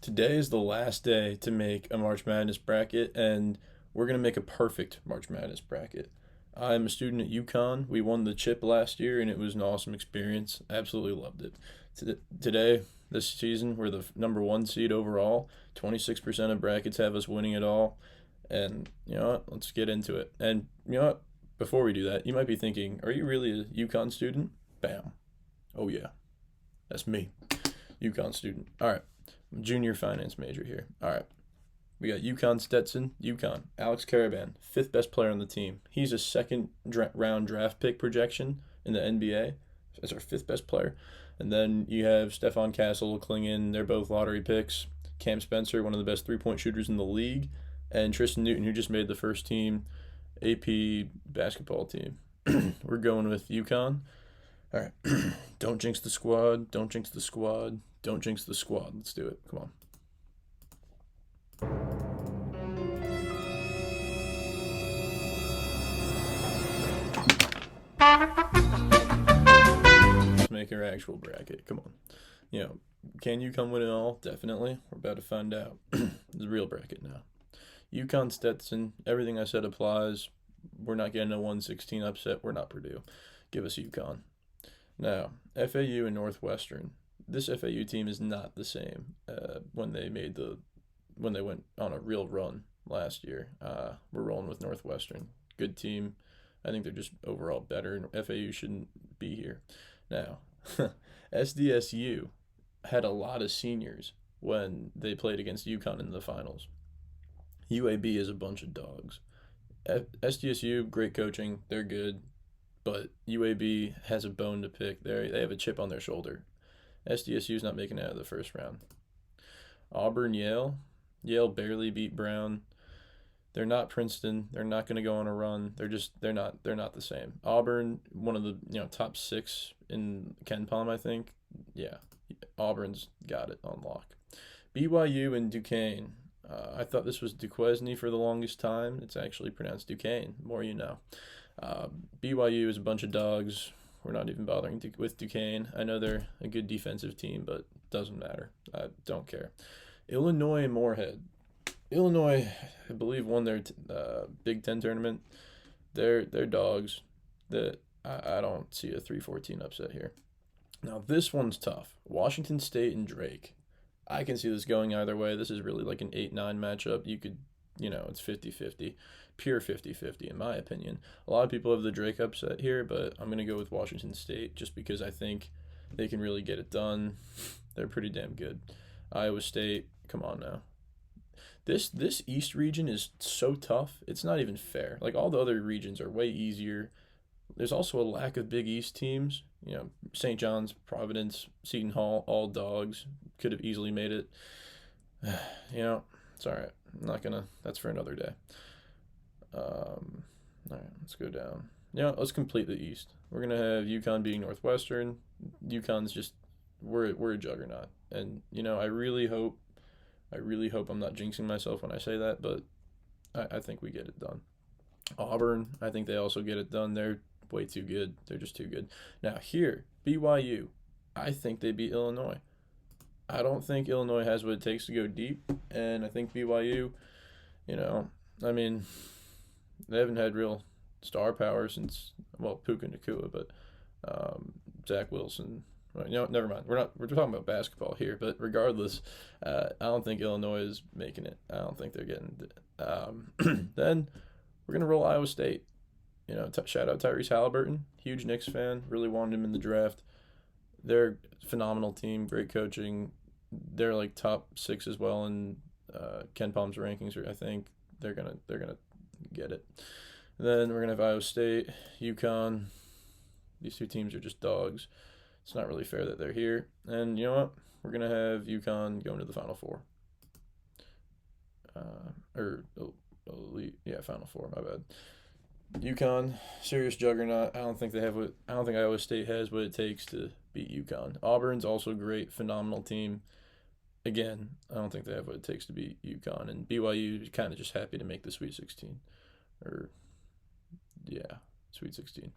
Today is the last day to make a March Madness bracket, and we're going to make a perfect March Madness bracket. I'm a student at UConn. We won the chip last year, and it was an awesome experience. Absolutely loved it. Today, this season, we're the number one seed overall. 26% of brackets have us winning it all. And you know what? Let's get into it. And you know what? Before we do that, you might be thinking, are you really a UConn student? Bam. Oh, yeah. That's me. UConn student. All right. Junior finance major here. All right. We got UConn Stetson, UConn. Alex Caravan, fifth best player on the team. He's a second round draft pick projection in the NBA as our fifth best player. And then you have Stefan Castle, Klingon. They're both lottery picks. Cam Spencer, one of the best three-point shooters in the league. And Tristan Newton, who just made the first team AP basketball team. We're going with UConn. All right. Don't jinx the squad. Don't jinx the squad. Don't jinx the squad. Let's do it. Come on. Let's make our actual bracket. Come on. You know, can UConn win it all? Definitely. We're about to find out. It's a real bracket now. UConn Stetson. Everything I said applies. We're not getting a 116 upset. We're not Purdue. Give us UConn. Now, FAU and Northwestern. This FAU team is not the same when they went on a real run last year. We're rolling with Northwestern. Good team. I think they're just overall better, and FAU shouldn't be here. Now, SDSU had a lot of seniors when they played against UConn in the finals. UAB is a bunch of dogs. SDSU, great coaching. They're good. But UAB has a bone to pick. They have a chip on their shoulder. SDSU is not making it out of the first round. Auburn, Yale. Yale barely beat Brown. They're not Princeton. They're not going to go on a run. They're not the same. Auburn, one of the top six in Ken Palm, I think. Yeah, Auburn's got it on lock. BYU and Duquesne. I thought this was Duquesne for the longest time. It's actually pronounced Duquesne. More you know. BYU is a bunch of dogs. We're not even bothering with Duquesne. I know they're a good defensive team, but it doesn't matter. I don't care. Illinois and Moorhead. Illinois, I believe, won their Big Ten tournament. They're dogs. That I don't see a 3-14 upset here. Now this one's tough. Washington State and Drake. I can see this going either way. This is really like an 8-9 matchup. You could, it's 50-50. Pure 50-50 in my opinion. A lot of people have the Drake upset here, but I'm going to go with Washington State just because I think they can really get it done. They're pretty damn good. Iowa State, come on now. This East region is so tough. It's not even fair. Like all the other regions are way easier. There's also a lack of Big East teams. St. John's, Providence, Seton Hall, all dogs. Could have easily made it. It's all right. I'm not gonna. That's for another day. All right, let's go down. Let's complete the East. We're gonna have UConn beating Northwestern. UConn's just we're a juggernaut, and I really hope I'm not jinxing myself when I say that, but I think we get it done. Auburn, I think they also get it done. They're way too good. They're just too good. Now here, BYU, I think they beat Illinois. I don't think Illinois has what it takes to go deep, and I think BYU, I mean, they haven't had real star power since Puka Nacua, but Zach Wilson. Well, never mind. We're talking about basketball here, but regardless, I don't think Illinois is making it. I don't think they're getting. Then we're gonna roll Iowa State. Shout out Tyrese Halliburton, huge Knicks fan. Really wanted him in the draft. They're a phenomenal team, great coaching. They're like top 6 as well in Ken Palm's rankings. I think they're gonna get it. Then we're gonna have Iowa State, UConn. These two teams are just dogs. It's not really fair that they're here. And you know what? We're gonna have UConn going to the Final Four. Final Four. My bad. UConn, serious juggernaut. I don't think Iowa State has what it takes to beat UConn. Auburn's also great, phenomenal team. Again, I don't think they have what it takes to beat UConn. And BYU is kind of just happy to make the Sweet 16. Sweet 16.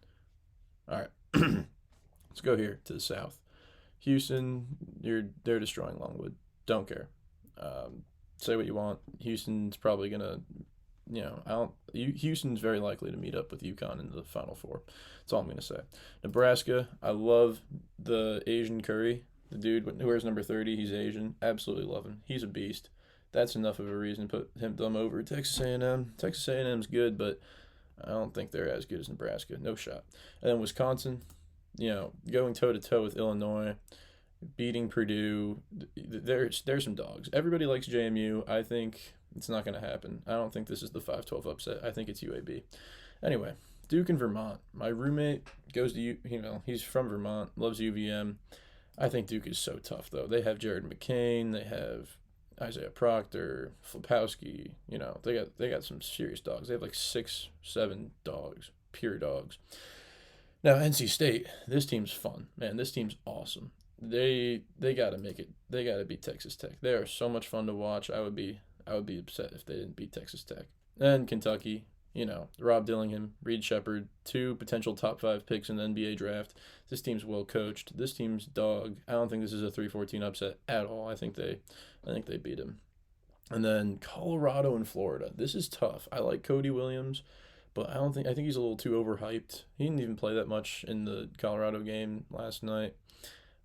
All right. Let's go here to the South. Houston, they're destroying Longwood. Don't care. Say what you want. Houston's probably gonna, I don't. Houston's very likely to meet up with UConn in the Final Four. That's all I'm gonna say. Nebraska, I love the Asian Curry, the dude who wears number 30. He's Asian. Absolutely love him. He's a beast. That's enough of a reason to put them over Texas A&M. Texas A&M's good, but I don't think they're as good as Nebraska. No shot. And then Wisconsin, going toe to toe with Illinois, beating Purdue. There's some dogs. Everybody likes JMU. I think it's not going to happen. I don't think this is the 5-12 upset. I think it's UAB. Anyway, Duke and Vermont. My roommate goes to he's from Vermont, loves UVM. I think Duke is so tough though. They have Jared McCain. They have Isaiah Proctor, Flipowski. They got some serious dogs. They have like 6-7 dogs, pure dogs. Now NC State, this team's fun, man. This team's awesome. They got to make it. They got to beat Texas Tech. They are so much fun to watch. I would be upset if they didn't beat Texas Tech. And Kentucky, Rob Dillingham, Reed Shepard, 2 potential top 5 picks in the NBA draft. This team's well coached. This team's dog. I don't think this is a 3-14 upset at all. I think they beat him. And then Colorado and Florida. This is tough. I like Cody Williams, but I think he's a little too overhyped. He didn't even play that much in the Colorado game last night.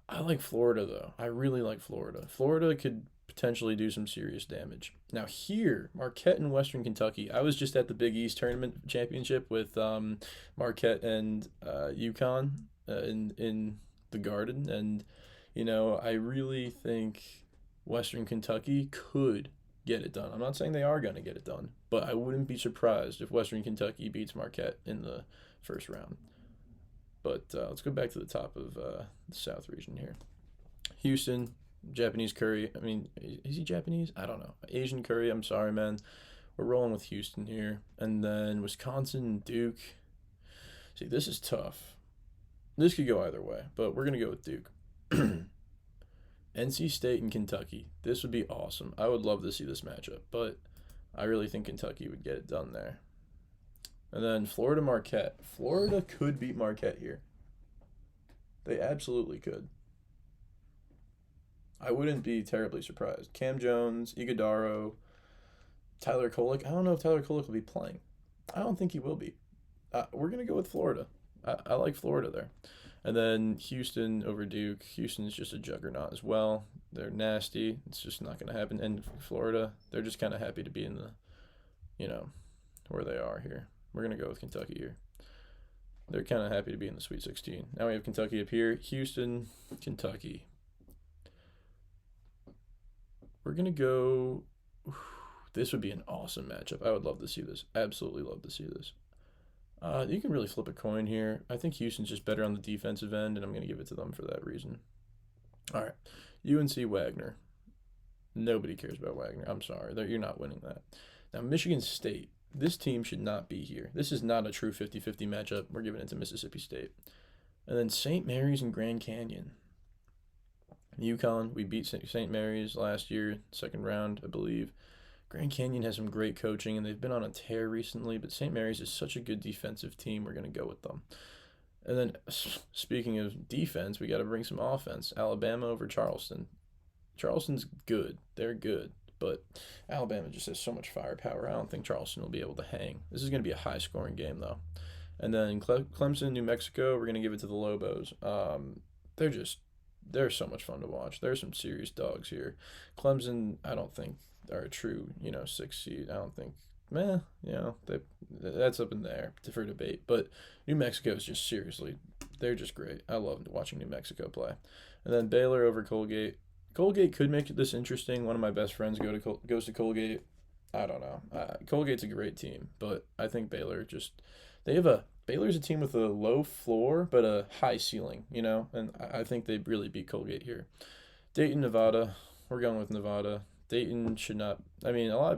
I like Florida though. I really like Florida. Florida could potentially do some serious damage. Now here, Marquette and Western Kentucky. I was just at the Big East Tournament Championship with Marquette and UConn in the Garden, and I really think Western Kentucky could get it done. I'm not saying they are going to get it done, but I wouldn't be surprised if Western Kentucky beats Marquette in the first round. But let's go back to the top of the South region here. Houston, Japanese Curry. I mean, is he Japanese? I don't know. Asian Curry, I'm sorry, man. We're rolling with Houston here. And then Wisconsin and Duke. See, this is tough. This could go either way, but we're going to go with Duke. NC State and Kentucky. This would be awesome. I would love to see this matchup, but I really think Kentucky would get it done there. And then Florida Marquette. Florida could beat Marquette here. They absolutely could. I wouldn't be terribly surprised. Cam Jones, Iguodaro, Tyler Kolek. I don't know if Tyler Kolek will be playing. I don't think he will be. We're going to go with Florida. I like Florida there. And then Houston over Duke. Houston's just a juggernaut as well. They're nasty. It's just not going to happen. And Florida, they're just kind of happy to be in the, where they are here. We're going to go with Kentucky here. They're kind of happy to be in the Sweet 16. Now we have Kentucky up here. Houston, Kentucky. We're going to go. This would be an awesome matchup. I would love to see this. Absolutely love to see this. You can really flip a coin here. I think Houston's just better on the defensive end, and I'm going to give it to them for that reason. All right. UNC Wagner. Nobody cares about Wagner. I'm sorry. You're not winning that. Now, Michigan State. This team should not be here. This is not a true 50-50 matchup. We're giving it to Mississippi State. And then St. Mary's and Grand Canyon. UConn, we beat St. Mary's last year, second round, I believe. Grand Canyon has some great coaching, and they've been on a tear recently, but St. Mary's is such a good defensive team. We're going to go with them. And then, speaking of defense, we got to bring some offense. Alabama over Charleston. Charleston's good. They're good. But Alabama just has so much firepower. I don't think Charleston will be able to hang. This is going to be a high-scoring game, though. And then Clemson, New Mexico, we're going to give it to the Lobos. They're so much fun to watch. There's some serious dogs here. Clemson, I don't think are a true, 6 seed. I don't think, that's up in the air for debate. But New Mexico is just seriously, they're just great. I love watching New Mexico play. And then Baylor over Colgate. Colgate could make this interesting. One of my best friends goes to Colgate. I don't know. Colgate's a great team, but I think Baylor Baylor's a team with a low floor but a high ceiling, and I think they really beat Colgate here. Dayton, Nevada. We're going with Nevada. Dayton should not.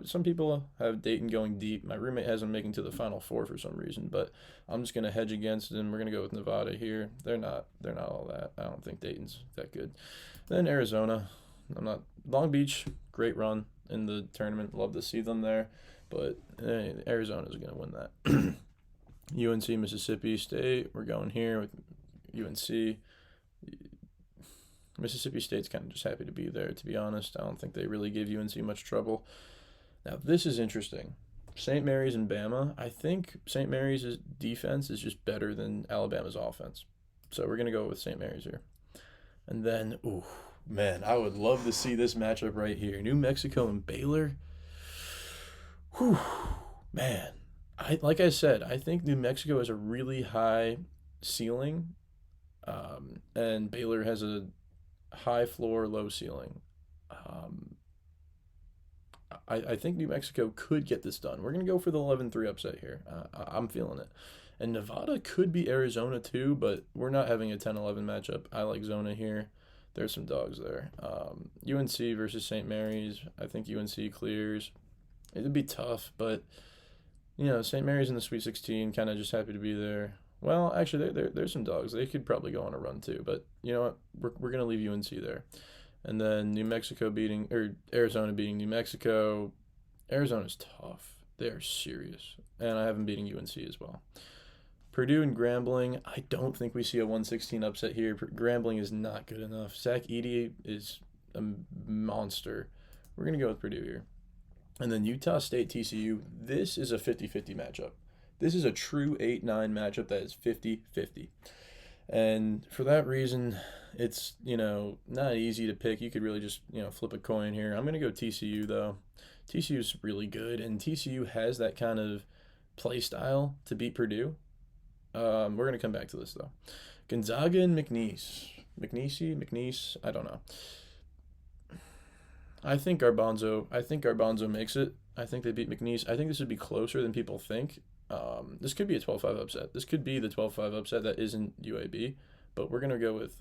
Some people have Dayton going deep. My roommate has them making to the Final Four for some reason, but I'm just gonna hedge against them. We're gonna go with Nevada here. They're not all that. I don't think Dayton's that good. Then Arizona. Long Beach, great run in the tournament. Love to see them there, but Arizona's gonna win that. UNC, Mississippi State. We're going here with UNC. Mississippi State's kind of just happy to be there, to be honest. I don't think they really give UNC much trouble. Now, this is interesting. St. Mary's and Bama. I think St. Mary's defense is just better than Alabama's offense. So we're going to go with St. Mary's here. And then, ooh, man, I would love to see this matchup right here. New Mexico and Baylor. Whew, man. Like I said, I think New Mexico has a really high ceiling, and Baylor has a high floor, low ceiling. Um, I think New Mexico could get this done. We're going to go for the 11-3 upset here. I'm feeling it. And Nevada could be Arizona too, but we're not having a 10-11 matchup. I like Zona here. There's some dogs there. UNC versus St. Mary's. I think UNC clears. It'd be tough, but St. Mary's in the Sweet 16. Kind of just happy to be there. Well, actually, there's some dogs. They could probably go on a run too, but you know what? We're gonna leave UNC there. And then Arizona beating New Mexico. Arizona's tough. They are serious. And I have them beating UNC as well. Purdue and Grambling. I don't think we see a 116 upset here. Grambling is not good enough. Zach Edey is a monster. We're going to go with Purdue here. And then Utah State TCU. This is a 50-50 matchup. This is a true 8-9 matchup that is 50-50. And for that reason, it's, not easy to pick. You could really just, flip a coin here. I'm going to go TCU, though. TCU is really good, and TCU has that kind of play style to beat Purdue. We're going to come back to this, though. Gonzaga and McNeese. McNeese, I don't know. I think Garbanzo makes it. I think they beat McNeese. I think this would be closer than people think. This could be a 12-5 upset. This could be the 12-5 upset that isn't UAB, but we're gonna go with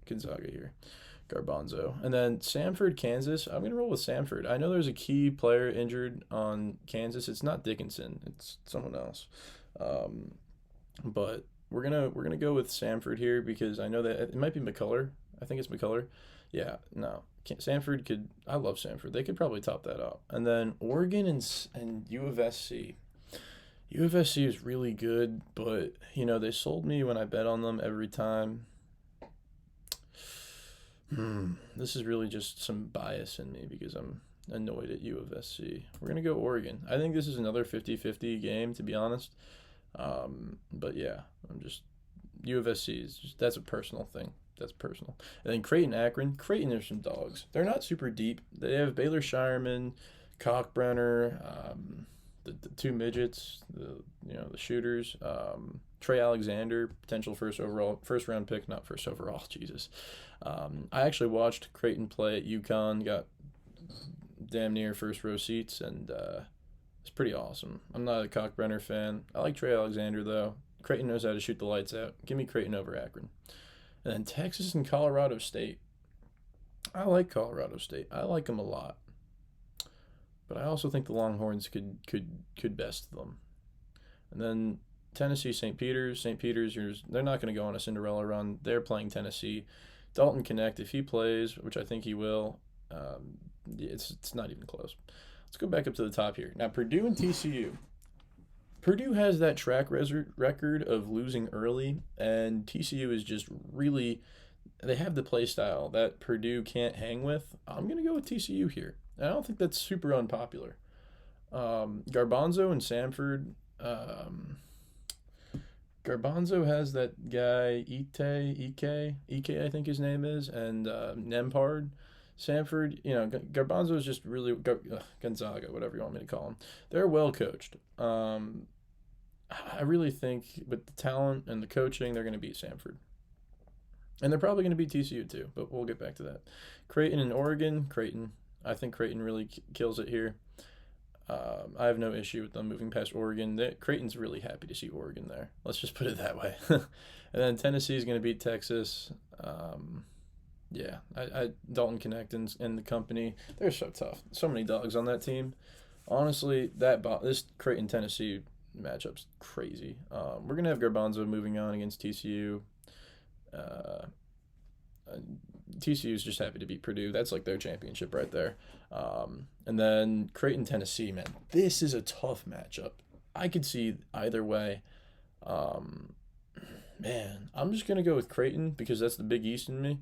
Gonzaga here, Garbanzo, and then Samford, Kansas. I'm gonna roll with Samford. I know there's a key player injured on Kansas. It's not Dickinson. It's someone else, but we're gonna go with Samford here because I know that it might be McCullough. I think it's McCullough. Yeah, no. Samford could. I love Samford. They could probably top that up. And then Oregon and U of SC. U of SC is really good, but they sold me when I bet on them every time. This is really just some bias in me because I'm annoyed at U of SC. We're gonna go Oregon. I think this is another 50-50 game, to be honest. But yeah, I'm just U of SC is just that's a personal thing. That's personal. And then Creighton, Akron. Creighton are some dogs. They're not super deep. They have Baylor Shireman, Cockbrenner, the two midgets, the shooters, Trey Alexander, potential first round pick, not first overall. Jesus. I actually watched Creighton play at UConn. Got damn near first row seats, and it's pretty awesome. I'm not a Cockbrenner fan. I like Trey Alexander though. Creighton knows how to shoot the lights out. Give me Creighton over Akron. And then Texas and Colorado State. I like Colorado State. I like them a lot. But I also think the Longhorns could best them. And then Tennessee, St. Peter's. St. Peter's, they're not going to go on a Cinderella run. They're playing Tennessee. Dalton Connect, if he plays, which I think he will, it's not even close. Let's go back up to the top here. Now, Purdue and TCU. Purdue has that track record of losing early, and TCU is just really – they have the play style that Purdue can't hang with. I'm going to go with TCU here. I don't think that's super unpopular. Garbanzo and Samford. Garbanzo has that guy Ike, I think his name is, and Nembhard. Samford, Garbanzo is just really Gonzaga, whatever you want me to call him. They're well coached. I really think with the talent and the coaching, they're going to beat Samford. And they're probably going to beat TCU too, but we'll get back to that. Creighton and Oregon. Creighton. I think Creighton really kills it here. I have no issue with them moving past Oregon. Creighton's really happy to see Oregon there. Let's just put it that way. And then Tennessee is going to beat Texas. Yeah, Dalton Connect and the company. They're so tough. So many dogs on that team. Honestly, this Creighton Tennessee matchup's crazy. We're gonna have Garbanzo moving on against TCU. TCU's just happy to beat Purdue. That's like their championship right there. And then Creighton Tennessee, man, this is a tough matchup. I could see either way. Man, I'm just gonna go with Creighton because that's the Big East in me.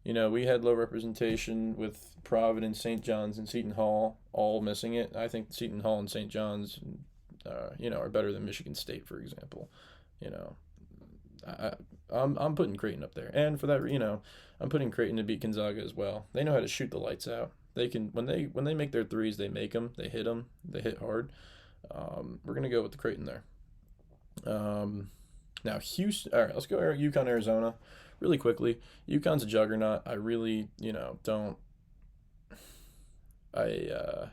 You know, we had low representation with Providence, St. John's, and Seton Hall all missing it. I think Seton Hall and St. John's, are better than Michigan State, for example. You know, I, I'm putting Creighton up there, and for that, I'm putting Creighton to beat Gonzaga as well. They know how to shoot the lights out. They can when they make their threes, they make them. They hit them. They hit hard. We're gonna go with the Creighton there. Um, Now Houston. All right, let's go UConn, Arizona, really quickly. UConn's a juggernaut. I really, don't. I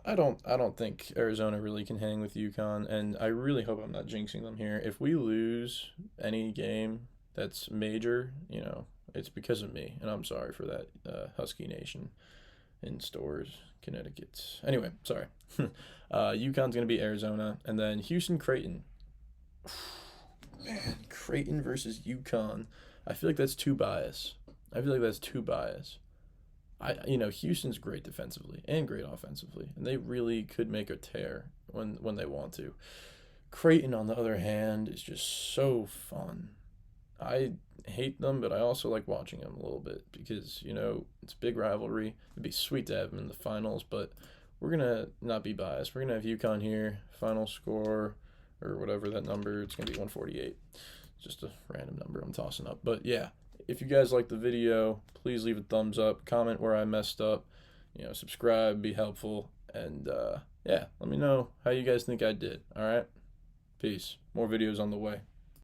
I don't think Arizona really can hang with UConn, and I really hope I'm not jinxing them here. If we lose any game that's major, it's because of me, and I'm sorry for that, Husky Nation in Stores, Connecticut. Anyway, sorry. UConn's gonna be Arizona, and then Houston, Creighton. Man, Creighton versus UConn. I feel like that's too biased. I feel like that's too biased. Houston's great defensively and great offensively, and they really could make a tear when they want to. Creighton, on the other hand, is just so fun. I hate them, but I also like watching them a little bit because it's a big rivalry. It'd be sweet to have them in the finals, but we're gonna not be biased. We're gonna have UConn here. Final score or whatever that number. It's gonna be 148. Just a random number I'm tossing up, but yeah. If you guys like the video, please leave a thumbs up, comment where I messed up, subscribe, be helpful, and yeah, let me know how you guys think I did. All right, peace. More videos on the way.